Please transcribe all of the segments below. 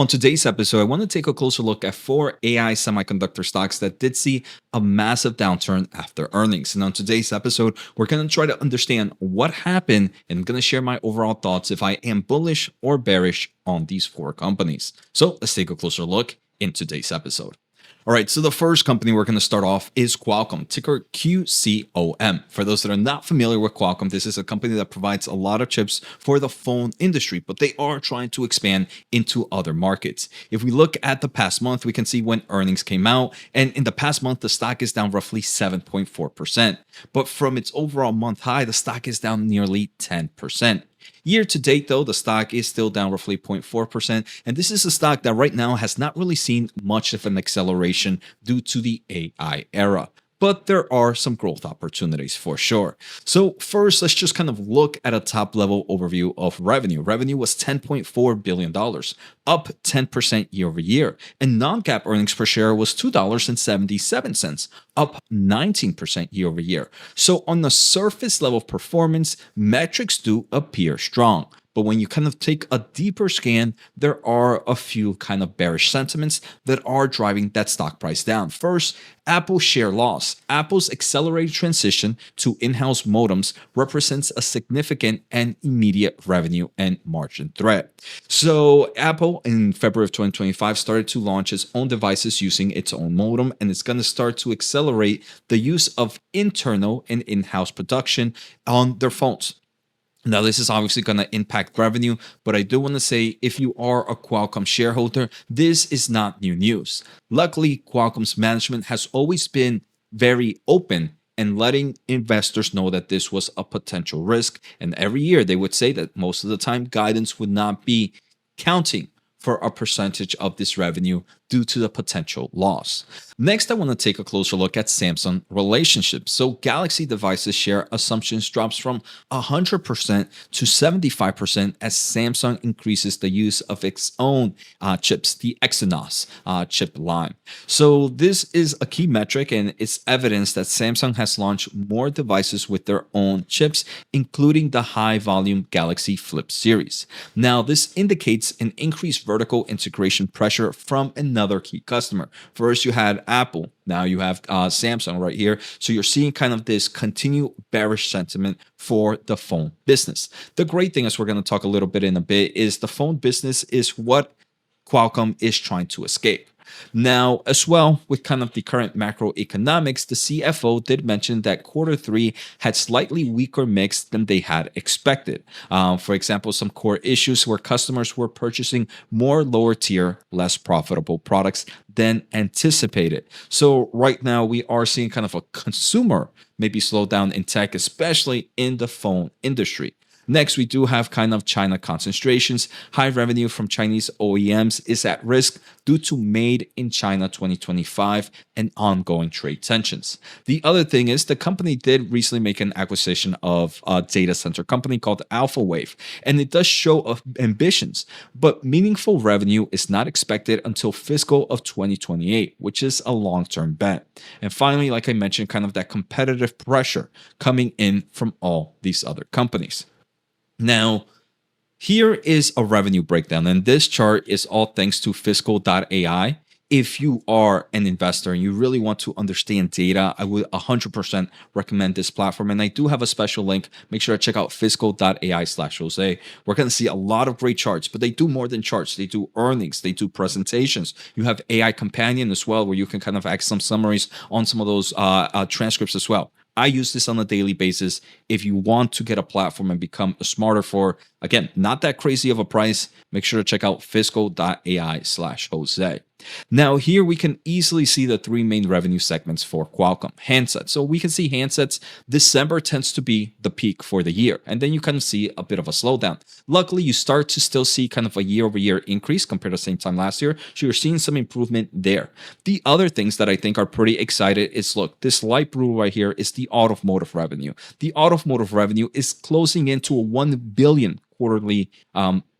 On today's episode, I want to take a closer look at four AI semiconductor stocks that did see a massive downturn after earnings. And on today's episode, we're going to try to understand what happened and I'm going to share my overall thoughts if I am bullish or bearish on these four companies. So let's take a closer look in today's episode. All right, so the first company we're going to start off is Qualcomm, ticker QCOM. For those that are not familiar with Qualcomm, this is a company that provides a lot of chips for the phone industry, but they are trying to expand into other markets. If we look at the past month, we can see when earnings came out, and in the past month, the stock is down roughly 7.4%. But from its overall month high, the stock is down nearly 10%. Year to date, though, the stock is still down roughly 0.4%. And this is a stock that right now has not really seen much of an acceleration due to the AI era. But there are some growth opportunities for sure. So first, let's just kind of look at a top level overview of revenue. Revenue was $10.4 billion, up 10% year over year. And non-GAAP earnings per share was $2.77, up 19% year over year. So on the surface level performance, metrics do appear strong. But when you kind of take a deeper scan, there are a few kind of bearish sentiments that are driving that stock price down. First, Apple share loss. Apple's accelerated transition to in-house modems represents a significant and immediate revenue and margin threat. So Apple in February of 2025 started to launch its own devices using its own modem, and it's going to start to accelerate the use of internal and in-house production on their phones. Now, this is obviously going to impact revenue, but I do want to say if you are a Qualcomm shareholder, this is not new news. Luckily, Qualcomm's management has always been very open and letting investors know that this was a potential risk. And every year they would say that most of the time guidance would not be counting for a percentage of this revenue due to the potential loss. Next, I want to take a closer look at Samsung relationships. So Galaxy devices share assumptions drops from 100% to 75% as Samsung increases the use of its own chips, the Exynos chip line. So this is a key metric and it's evidence that Samsung has launched more devices with their own chips, including the high volume Galaxy Flip series. Now, this indicates an increased vertical integration pressure from another key customer. First, you had Apple. Now you have Samsung right here. So you're seeing kind of this continued bearish sentiment for the phone business. The great thing, as we're going to talk a little bit in a bit, is the phone business is what Qualcomm is trying to escape. Now, as well, with kind of the current macroeconomics, the CFO did mention that quarter three had slightly weaker mix than they had expected. For example, some core issues where customers were purchasing more lower tier, less profitable products than anticipated. So right now we are seeing kind of a consumer maybe slow down in tech, especially in the phone industry. Next, we do have kind of China concentrations. High revenue from Chinese OEMs is at risk due to Made in China 2025 and ongoing trade tensions. The other thing is the company did recently make an acquisition of a data center company called AlphaWave, and it does show ambitions, but meaningful revenue is not expected until fiscal of 2028, which is a long-term bet. And finally, like I mentioned, kind of that competitive pressure coming in from all these other companies. Now, here is a revenue breakdown, and this chart is all thanks to Fiscal.ai. If you are an investor and you really want to understand data, I would 100% recommend this platform. And I do have a special link. Make sure to check out fiscal.ai/Jose. We're going to see a lot of great charts, but they do more than charts. They do earnings, they do presentations. You have AI Companion as well, where you can kind of add some summaries on some of those transcripts as well. I use this on a daily basis. If you want to get a platform and become smarter for, again, not that crazy of a price, make sure to check out fiscal.ai/Jose. Now here we can easily see the three main revenue segments for Qualcomm. Handsets. So we can see handsets, December tends to be the peak for the year. And then you kind of see a bit of a slowdown. Luckily, you start to still see kind of a year over year increase compared to the same time last year. So you're seeing some improvement there. The other things that I think are pretty excited is, look, this light blue right here is the automotive revenue. The automotive revenue is closing into a 1 billion quarterly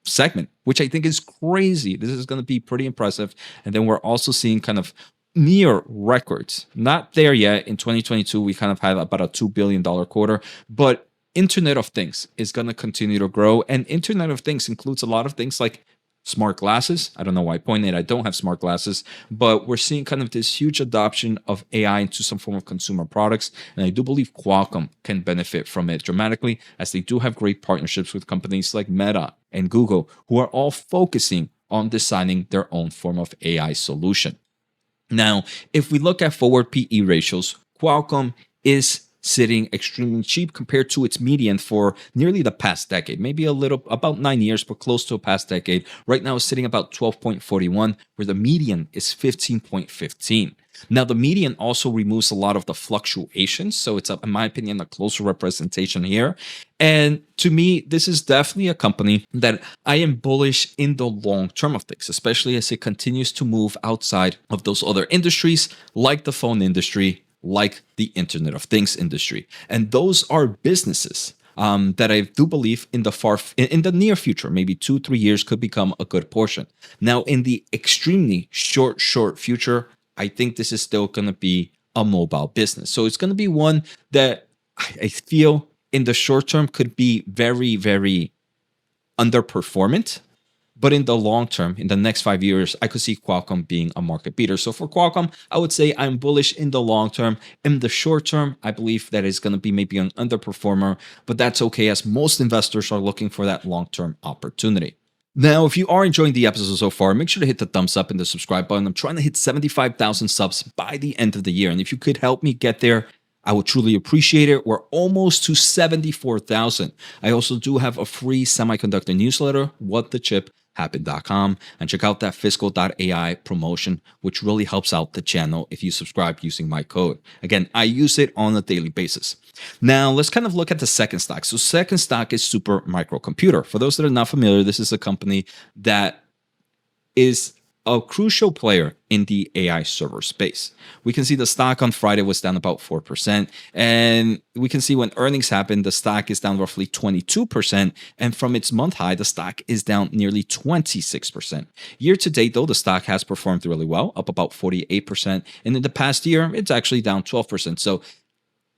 segment, which I think is crazy. This is going to be pretty impressive. And then we're also seeing kind of near records. Not there yet. In 2022, we kind of had about a $2 billion quarter, but Internet of Things is going to continue to grow. And Internet of Things includes a lot of things like smart glasses. I don't know why I pointed. I don't have smart glasses, but we're seeing kind of this huge adoption of AI into some form of consumer products. And I do believe Qualcomm can benefit from it dramatically, as they do have great partnerships with companies like Meta and Google, who are all focusing on designing their own form of AI solution. Now, if we look at forward PE ratios, Qualcomm is sitting extremely cheap compared to its median for nearly the past decade, maybe a little about 9 years, but close to a past decade. Right now, it's sitting about 12.41, where the median is 15.15. Now, the median also removes a lot of the fluctuations. So it's, in my opinion, a closer representation here. And to me, this is definitely a company that I am bullish in the long term of things, especially as it continues to move outside of those other industries, like the phone industry, like the Internet of Things industry. And those are businesses that I do believe in the near future, maybe 2-3 years, could become a good portion. Now, in the extremely short future, I think this is still going to be a mobile business. So it's going to be one that I feel in the short term could be very, very underperformant. But in the long term, in the next 5 years, I could see Qualcomm being a market beater. So for Qualcomm, I would say I'm bullish in the long term. In the short term, I believe that it's going to be maybe an underperformer, but that's okay, as most investors are looking for that long-term opportunity. Now, if you are enjoying the episode so far, make sure to hit the thumbs up and the subscribe button. I'm trying to hit 75,000 subs by the end of the year. And if you could help me get there, I would truly appreciate it. We're almost to 74,000. I also do have a free semiconductor newsletter, whatthechipHappened.com, and check out that fiscal.ai promotion, which really helps out the channel if you subscribe using my code. Again, I use it on a daily basis. Now, let's kind of look at the second stock. So second stock is SuperMicro Computer. For those that are not familiar, this is a company that is a crucial player in the AI server space. We can see the stock on Friday was down about 4%. And we can see when earnings happened, the stock is down roughly 22%. And from its month high, the stock is down nearly 26%. Year to date, though, the stock has performed really well, up about 48%. And in the past year, it's actually down 12%. So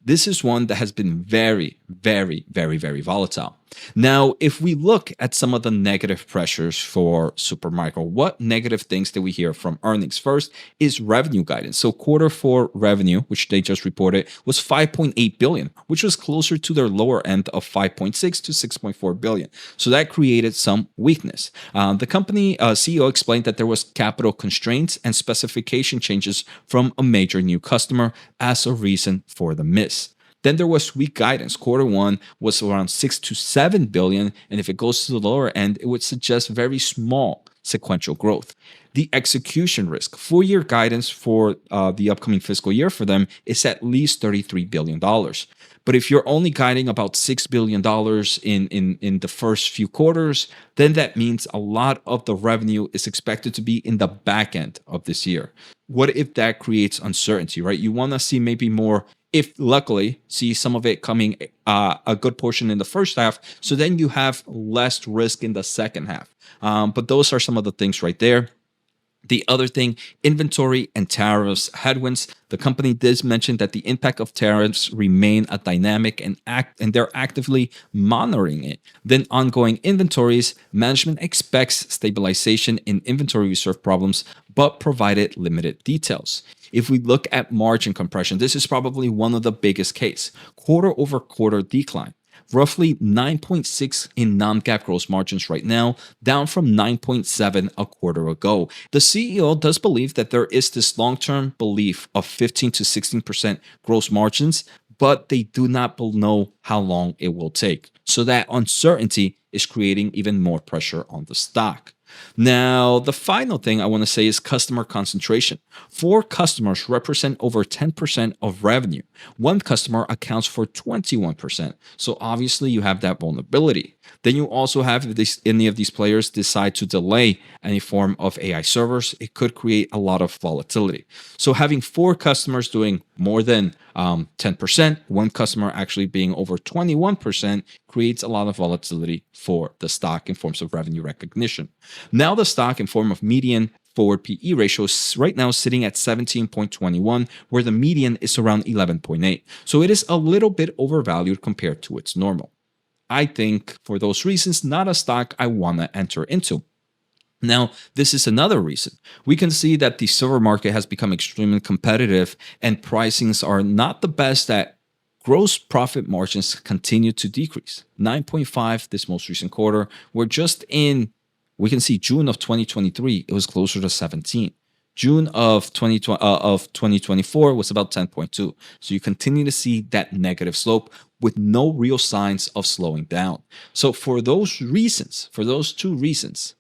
this is one that has been very, very, very, very volatile. Now, if we look at some of the negative pressures for SuperMicro, what negative things did we hear from earnings? First is revenue guidance. So quarter four revenue, which they just reported, was 5.8 billion, which was closer to their lower end of 5.6 to 6.4 billion. So that created some weakness. The company CEO explained that there was capital constraints and specification changes from a major new customer as a reason for the miss. Then there was weak guidance. Quarter one was around 6 to 7 billion. And if it goes to the lower end, it would suggest very small sequential growth. The execution risk, full-year guidance for the upcoming fiscal year for them is at least $33 billion. But if you're only guiding about $6 billion in the first few quarters, then that means a lot of the revenue is expected to be in the back end of this year. What if that creates uncertainty, right? You want to see maybe more, if luckily see some of it coming a good portion in the first half, so then you have less risk in the second half. But those are some of the things right there. The other thing, inventory and tariffs headwinds. The company did mention that the impact of tariffs remain a dynamic and they're actively monitoring it. Then ongoing inventories, management expects stabilization in inventory reserve problems, but provided limited details. If we look at margin compression, this is probably one of the biggest case. Quarter over quarter decline. Roughly 9.6 in non-GAAP gross margins right now, down from 9.7 a quarter ago. The CEO does believe that there is this long-term belief of 15 to 16% gross margins, but they do not know how long it will take. So that uncertainty is creating even more pressure on the stock. Now, the final thing I want to say is customer concentration. 4 customers represent over 10% of revenue. One customer accounts for 21%. So obviously you have that vulnerability. Then you also have, if any of these players decide to delay any form of AI servers, it could create a lot of volatility. So having 4 customers doing more than 10%, one customer actually being over 21%, creates a lot of volatility for the stock in forms of revenue recognition. Now the stock in form of median forward PE ratio is right now sitting at 17.21, where the median is around 11.8. So it is a little bit overvalued compared to its normal. I think for those reasons, not a stock I want to enter into. Now, this is another reason. We can see that the silver market has become extremely competitive and pricings are not the best at gross profit margins continue to decrease. 9.5 this most recent quarter. We're just in, we can see June of 2023, it was closer to 17. June of 2024 was about 10.2. So you continue to see that negative slope with no real signs of slowing down. So for those reasons, for those two reasons,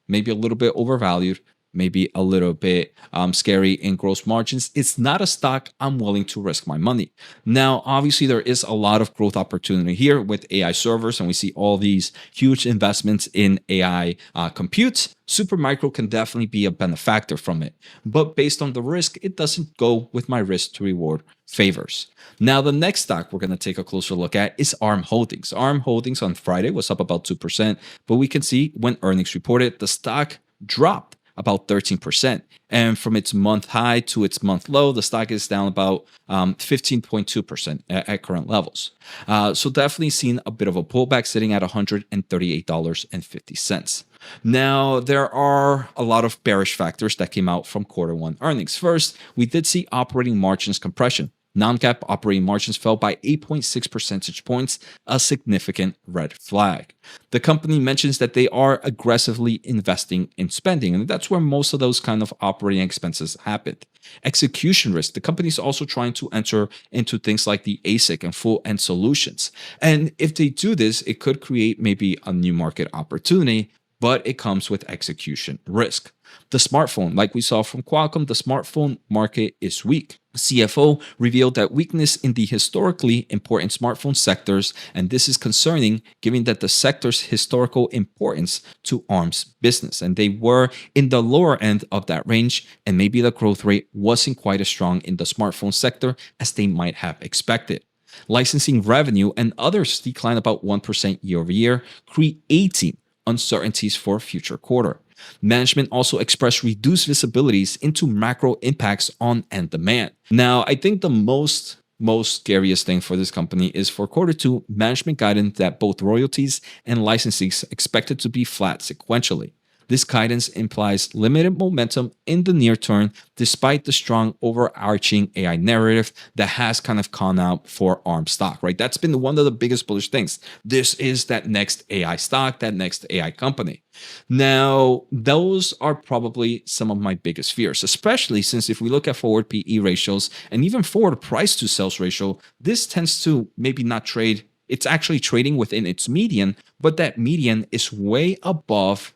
maybe a little bit overvalued, maybe a little bit scary in gross margins. It's not a stock I'm willing to risk my money. Now, obviously, there is a lot of growth opportunity here with AI servers, and we see all these huge investments in AI compute. SuperMicro can definitely be a benefactor from it, but based on the risk, it doesn't go with my risk to reward favors. Now, the next stock we're going to take a closer look at is ARM Holdings. ARM Holdings on Friday was up about 2%, but we can see when earnings reported, the stock dropped about 13%. And from its month high to its month low, the stock is down about 15.2% at current levels. So definitely seen a bit of a pullback sitting at $138.50. Now, there are a lot of bearish factors that came out from quarter one earnings. First, we did see operating margins compression. Non-GAAP operating margins fell by 8.6 percentage points, a significant red flag. The company mentions that they are aggressively investing in spending, and that's where most of those kind of operating expenses happened. Execution risk. The company is also trying to enter into things like the ASIC and full end solutions. And if they do this, it could create maybe a new market opportunity, but it comes with execution risk. The smartphone, like we saw from Qualcomm, the smartphone market is weak. CFO revealed that weakness in the historically important smartphone sectors, and this is concerning given that the sector's historical importance to ARM's business. And they were in the lower end of that range, and maybe the growth rate wasn't quite as strong in the smartphone sector as they might have expected. Licensing revenue and others declined about 1% year over year, creating uncertainties for future quarter. Management also expressed reduced visibilities into macro impacts on end demand. Now, I think the most scariest thing for this company is for quarter two, management guidance that both royalties and licensing expected to be flat sequentially. This guidance implies limited momentum in the near term, despite the strong overarching AI narrative that has kind of gone out for ARM stock, right? That's been one of the biggest bullish things. This is that next AI stock, that next AI company. Now, those are probably some of my biggest fears, especially since if we look at forward PE ratios and even forward price to sales ratio, this tends to maybe not trade. It's actually trading within its median, but that median is way above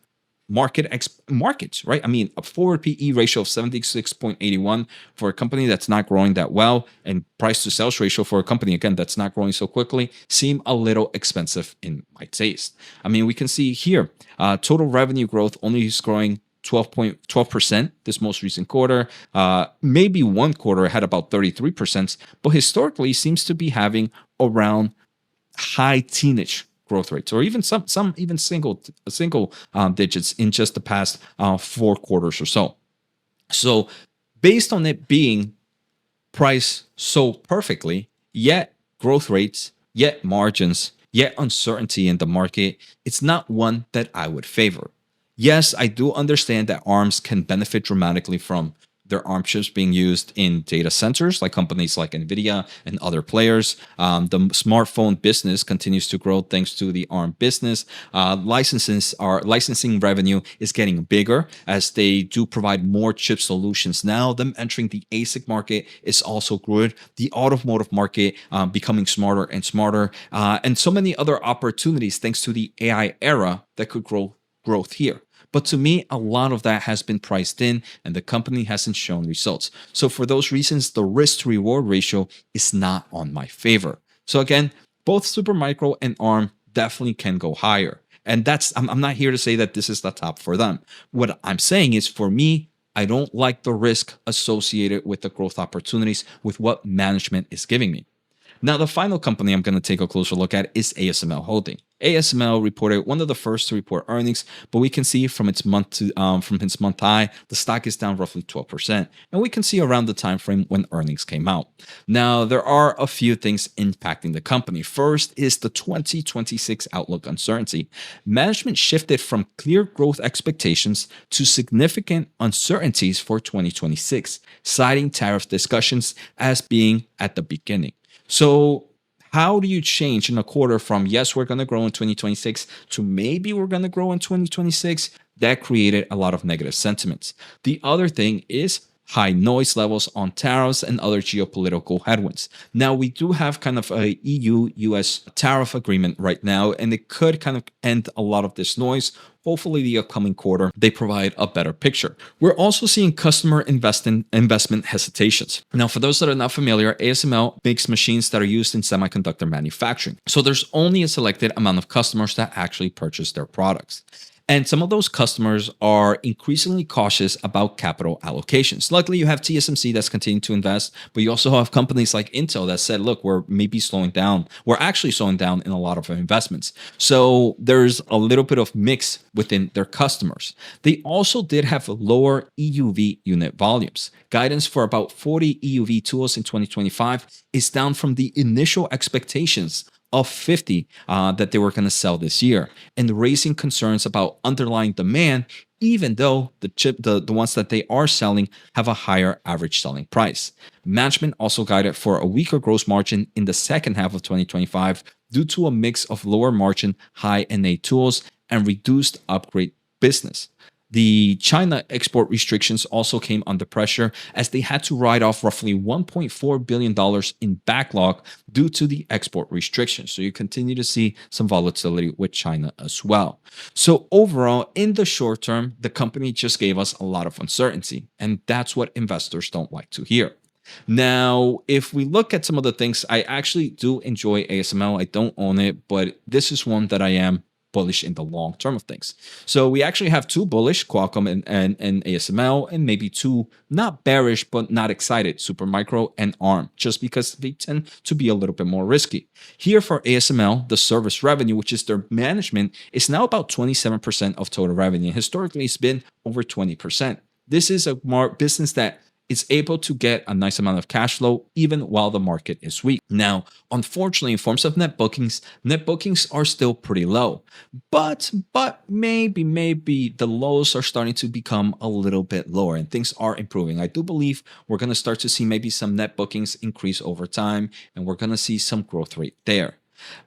markets, right? I mean, a forward PE ratio of 76.81 for a company that's not growing that well, and price to sales ratio for a company, again, that's not growing so quickly, seem a little expensive in my taste. I mean, we can see here, total revenue growth only is growing 12% this most recent quarter. Maybe one quarter had about 33%, but historically seems to be having around high teenage growth rates, or even some even single digits in just the past 4 quarters or so. So based on it being priced so perfectly, yet growth rates, yet margins, yet uncertainty in the market, it's not one that I would favor. Yes, I do understand that ARMs can benefit dramatically from their ARM chips being used in data centers, like companies like NVDA and other players. The smartphone business continues to grow thanks to the ARM business. Licensing revenue is getting bigger as they do provide more chip solutions now. Them entering the ASIC market is also good. The automotive market becoming smarter and smarter, and so many other opportunities thanks to the AI era that could grow growth here. But to me, a lot of that has been priced in and the company hasn't shown results. So for those reasons, the risk to reward ratio is not on my favor. So again, both SuperMicro and ARM definitely can go higher. And I'm not here to say that this is the top for them. What I'm saying is, for me, I don't like the risk associated with the growth opportunities with what management is giving me. Now, the final company I'm going to take a closer look at is ASML Holding. ASML reported one of the first to report earnings, but we can see from its month high, the stock is down roughly 12%, and we can see around the time frame when earnings came out. Now, there are a few things impacting the company. First is the 2026 outlook uncertainty. Management shifted from clear growth expectations to significant uncertainties for 2026, citing tariff discussions as being at the beginning. So, how do you change in a quarter from yes, we're going to grow in 2026 to maybe we're going to grow in 2026? That created a lot of negative sentiments. The other thing is high noise levels on tariffs and other geopolitical headwinds. Now, we do have kind of a EU-US tariff agreement right now, and it could kind of end a lot of this noise. Hopefully, the upcoming quarter, they provide a better picture. We're also seeing customer investment hesitations. Now, for those that are not familiar, ASML makes machines that are used in semiconductor manufacturing. So there's only a selected amount of customers that actually purchase their products. And some of those customers are increasingly cautious about capital allocations. Luckily, you have TSMC that's continuing to invest, but you also have companies like Intel that said, look, we're maybe slowing down. We're actually slowing down in a lot of our investments. So there's a little bit of mix within their customers. They also did have lower EUV unit volumes. Guidance for about 40 EUV tools in 2025 is down from the initial expectations of 50 that they were going to sell this year, and raising concerns about underlying demand, even though the ones that they are selling have a higher average selling price. Management also guided for a weaker gross margin in the second half of 2025 due to a mix of lower margin high NA tools and reduced upgrade business. The China export restrictions also came under pressure as they had to write off roughly $1.4 billion in backlog due to the export restrictions. So you continue to see some volatility with China as well. So overall, in the short term, the company just gave us a lot of uncertainty, and that's what investors don't like to hear. Now, if we look at some of the things, I actually do enjoy ASML. I don't own it, but this is one that I am bullish in the long term of things. So we actually have two bullish, Qualcomm and ASML, and maybe two not bearish but not excited, SuperMicro and ARM, just because they tend to be a little bit more risky. Here for ASML, the service revenue, which is their management, is now about 27% of total revenue. Historically, it's been over 20%. This is a business that is able to get a nice amount of cash flow even while the market is weak. Now, unfortunately, in forms of net bookings are still pretty low. But maybe the lows are starting to become a little bit lower and things are improving. I do believe we're going to start to see maybe some net bookings increase over time, and we're going to see some growth rate there.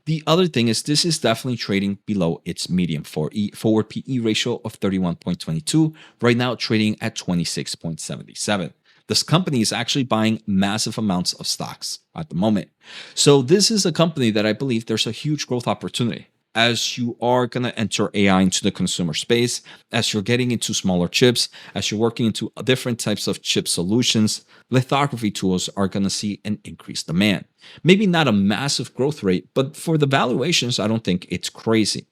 The other thing is this is definitely trading below its medium forward PE ratio of 31.22, right now trading at 26.77. This company is actually buying massive amounts of stocks at the moment. So this is a company that I believe there's a huge growth opportunity. As you are going to enter AI into the consumer space, as you're getting into smaller chips, as you're working into different types of chip solutions, lithography tools are going to see an increased demand. Maybe not a massive growth rate, but for the valuations, I don't think it's crazy.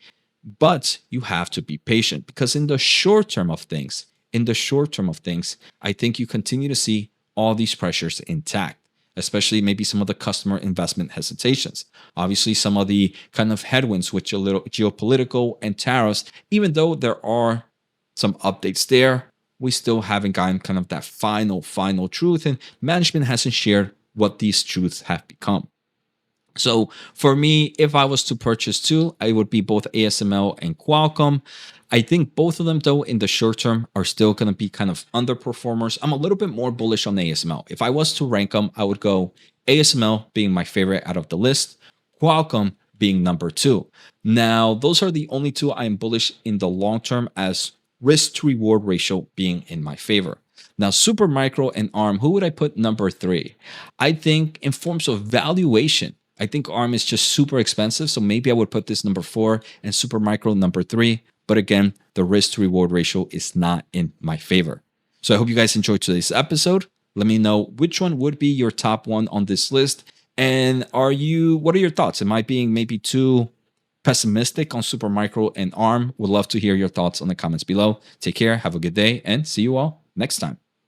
But you have to be patient because in the short term of things, I think you continue to see all these pressures intact, especially maybe some of the customer investment hesitations. Obviously, some of the kind of headwinds with geopolitical and tariffs, even though there are some updates there, we still haven't gotten kind of that final truth, and management hasn't shared what these truths have become. So for me, if I was to purchase two, I would be both ASML and Qualcomm. I think both of them, though, in the short term are still going to be kind of underperformers. I'm a little bit more bullish on ASML. If I was to rank them, I would go ASML being my favorite out of the list, Qualcomm being number two. Now, those are the only two I am bullish in the long term as risk to reward ratio being in my favor. Now, SuperMicro and ARM, who would I put number three? I think in forms of valuation, I think ARM is just super expensive, so maybe I would put this number 4 and SuperMicro number 3. But again, the risk to reward ratio is not in my favor. So I hope you guys enjoyed today's episode. Let me know which one would be your top one on this list. And what are your thoughts? Am I being maybe too pessimistic on SuperMicro and ARM? Would love to hear your thoughts on the comments below. Take care, have a good day, and see you all next time.